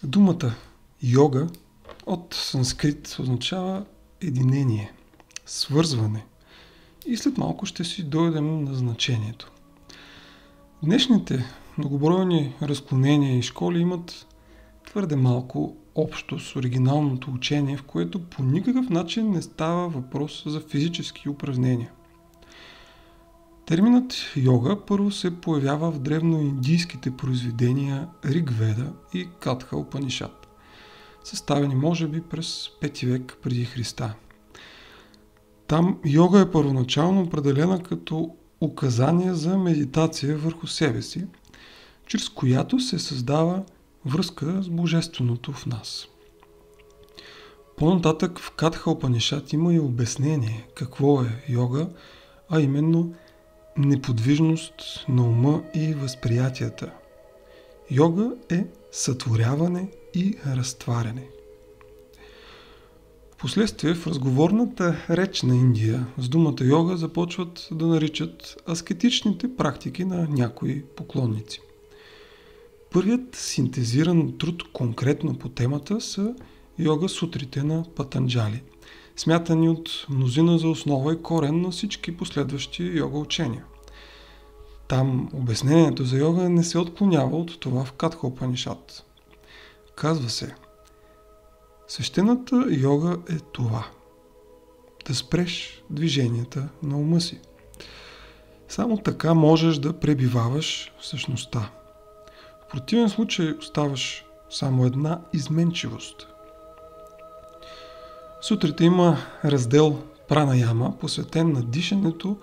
Думата йога от санскрит означава единение, свързване и след малко ще си дойдем на значението. Днешните многобройни разклонения и школи имат твърде малко общо с оригиналното учение, в което по никакъв начин не става въпрос за физически упражнения. Терминът йога първо се появява в древноиндийските произведения Ригведа и Катха Упанишад, съставени може би през 5 век преди Христа. Там йога е първоначално определена като указание за медитация върху себе си, чрез която се създава връзка с Божественото в нас. По-нататък в Катха Упанишад има и обяснение какво е йога, а именно неподвижност на ума и възприятията. Йога е сътворяване и разтваряне. Впоследствие в разговорната реч на Индия с думата йога започват да наричат аскетичните практики на някои поклонници. Първият синтезиран труд конкретно по темата са йога сутрите на Патанджали, смятани от мнозина за основа и корен на всички последващи йога учения. Там обяснението за йога не се отклонява от това в Катха Упанишад. Казва се: свещената йога е това – да спреш движенията на ума си. Само така можеш да пребиваваш в същността. В противен случай оставаш само една изменчивост. Сутрите има раздел Пранаяма, посветен на дишането,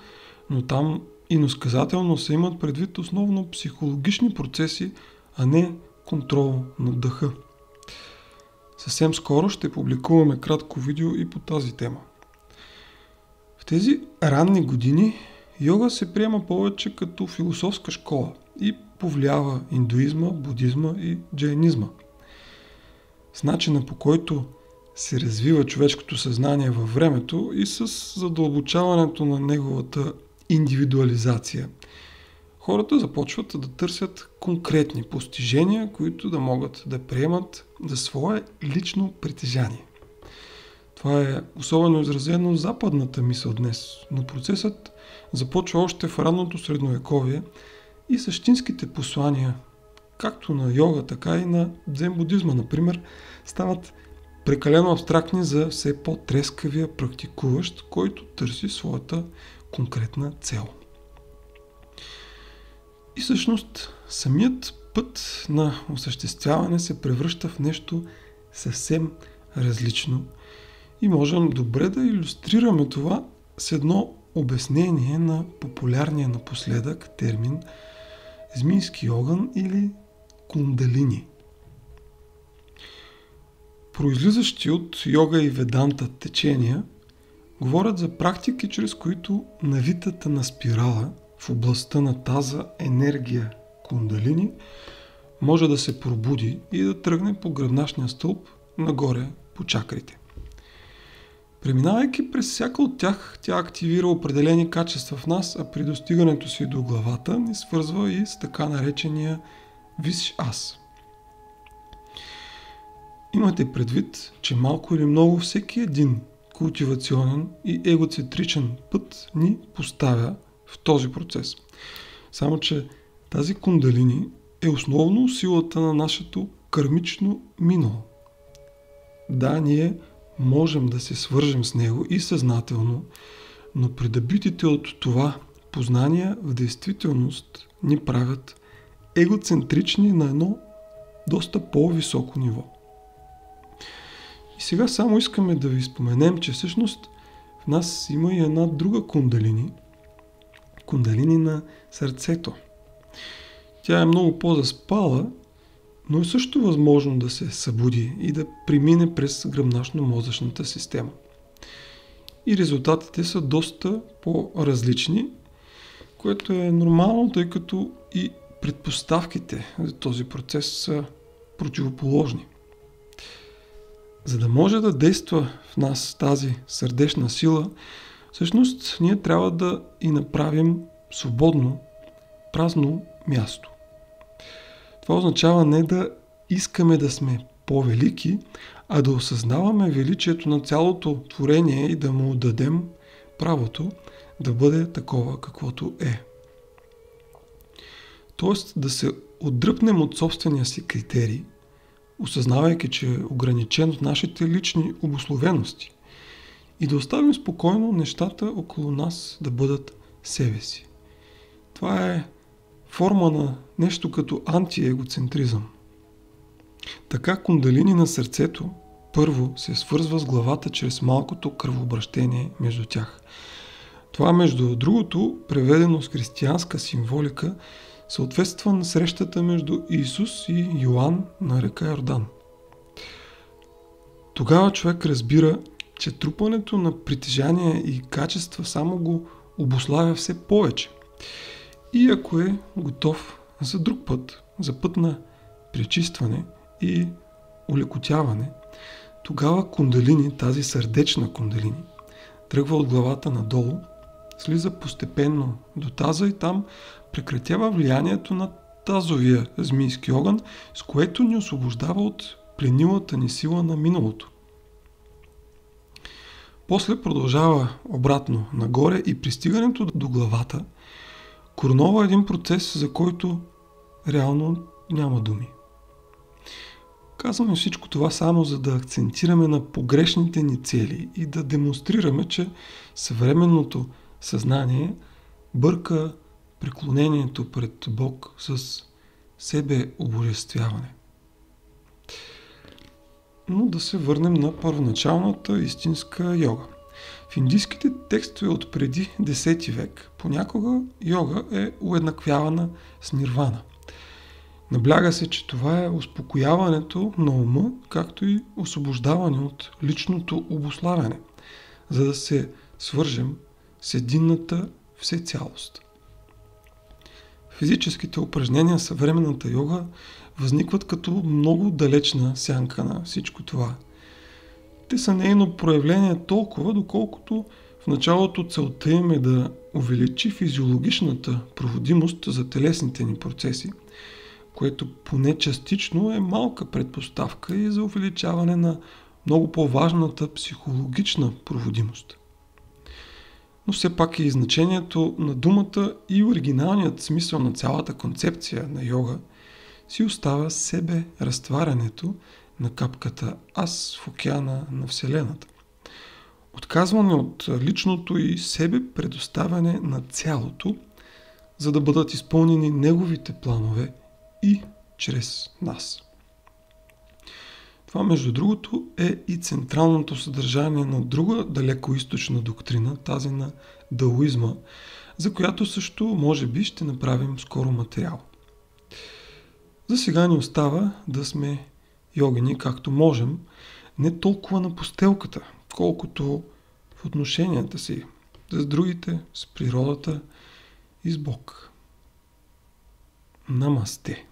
но там иносказателно се имат предвид основно психологични процеси, а не контрол над дъха. Съвсем скоро ще публикуваме кратко видео и по тази тема. В тези ранни години йога се приема повече като философска школа и повлиява индуизма, будизма и джайнизма. С начина, по който се развива човешкото съзнание във времето и с задълбочаването на неговата индивидуализация, хората започват да търсят конкретни постижения, които да могат да приемат за свое лично притежание. Това е особено изразено в западната мисъл днес, но процесът започва още в ранното средновековие и същинските послания, както на йога, така и на дзен-будизма, например, стават прекалено абстрактни за все по-трескавия практикуващ, който търси своята конкретна цел. И всъщност самият път на осъществяване се превръща в нещо съвсем различно и можем добре да илюстрираме това с едно обяснение на популярния напоследък термин змийски огън или кундалини. Произлизащи от йога и веданта течения говорят за практики, чрез които навитата на спирала в областта на таза енергия кундалини може да се пробуди и да тръгне по гръбначния стълб нагоре по чакрите. Преминавайки през всяка от тях, тя активира определени качества в нас, а при достигането си до главата ни свързва и с така наречения висш аз. Имате предвид, че малко или много всеки един култивационен и егоцентричен път ни поставя в този процес. Само че тази кундалини е основно силата на нашето кармично минало. Да, ние можем да се свържем с него и съзнателно, но придобитите от това познания в действителност ни правят егоцентрични на едно доста по-високо ниво. И сега само искаме да ви споменем, че всъщност в нас има и една друга кундалини, кундалини на сърцето. Тя е много по-заспала, но е също възможно да се събуди и да премине през гръбначно-мозъчната система. И резултатите са доста по-различни, което е нормално, тъй като и предпоставките за този процес са противоположни. За да може да действа в нас тази сърдечна сила, всъщност ние трябва да и направим свободно, празно място. Това означава не да искаме да сме по-велики, а да осъзнаваме величието на цялото творение и да му дадем правото да бъде такова, каквото е. Тоест да се отдръпнем от собствения си критерий, осъзнавайки, че е ограничен от нашите лични обусловености и да оставим спокойно нещата около нас да бъдат себе си. Това е форма на нещо като антиегоцентризъм. Така кундалини на сърцето първо се свързва с главата чрез малкото кръвообращение между тях. Това, между другото, преведено с християнска символика, съответства на срещата между Исус и Йоан на река Йордан. Тогава човек разбира, че трупането на притежания и качества само го обуславя все повече. И ако е готов за друг път, за път на пречистване и улекотяване, тогава кундалини, тази сърдечна кундалини, тръгва от главата надолу, слиза постепенно до таза и там прекратява влиянието на тазовия змийски огън, с което ни освобождава от пленилата ни сила на миналото. После продължава обратно нагоре и пристигането до главата коронова един процес, за който реално няма думи. Казваме всичко това само за да акцентираме на погрешните ни цели и да демонстрираме, че съвременното съзнание бърка преклонението пред Бог с себе обожествяване. Но да се върнем на първоначалната истинска йога. В индийските текстове от преди 10 век понякога йога е уеднаквявана с нирвана. Набляга се, че това е успокояването на ума, както и освобождаване от личното обуславяне, за да се свържем с единната всецялост. Физическите упражнения в съвременната йога възникват като много далечна сянка на всичко това. Те са нейно проявление толкова, доколкото в началото целта им е да увеличи физиологичната проводимост за телесните ни процеси, което поне частично е малка предпоставка и за увеличаване на много по-важната психологична проводимост. Но все пак и значението на думата и оригиналният смисъл на цялата концепция на йога си остава себе разтварянето на капката аз в океана на Вселената. Отказване от личното и себе предоставяне на цялото, за да бъдат изпълнени неговите планове и чрез нас. Това, между другото, е и централното съдържание на друга далекоизточна доктрина, тази на даоизма, за която също, може би, ще направим скоро материал. За сега ни остава да сме йогини както можем, не толкова на постелката, колкото в отношенията си с другите, с природата и с Бог. Намасте!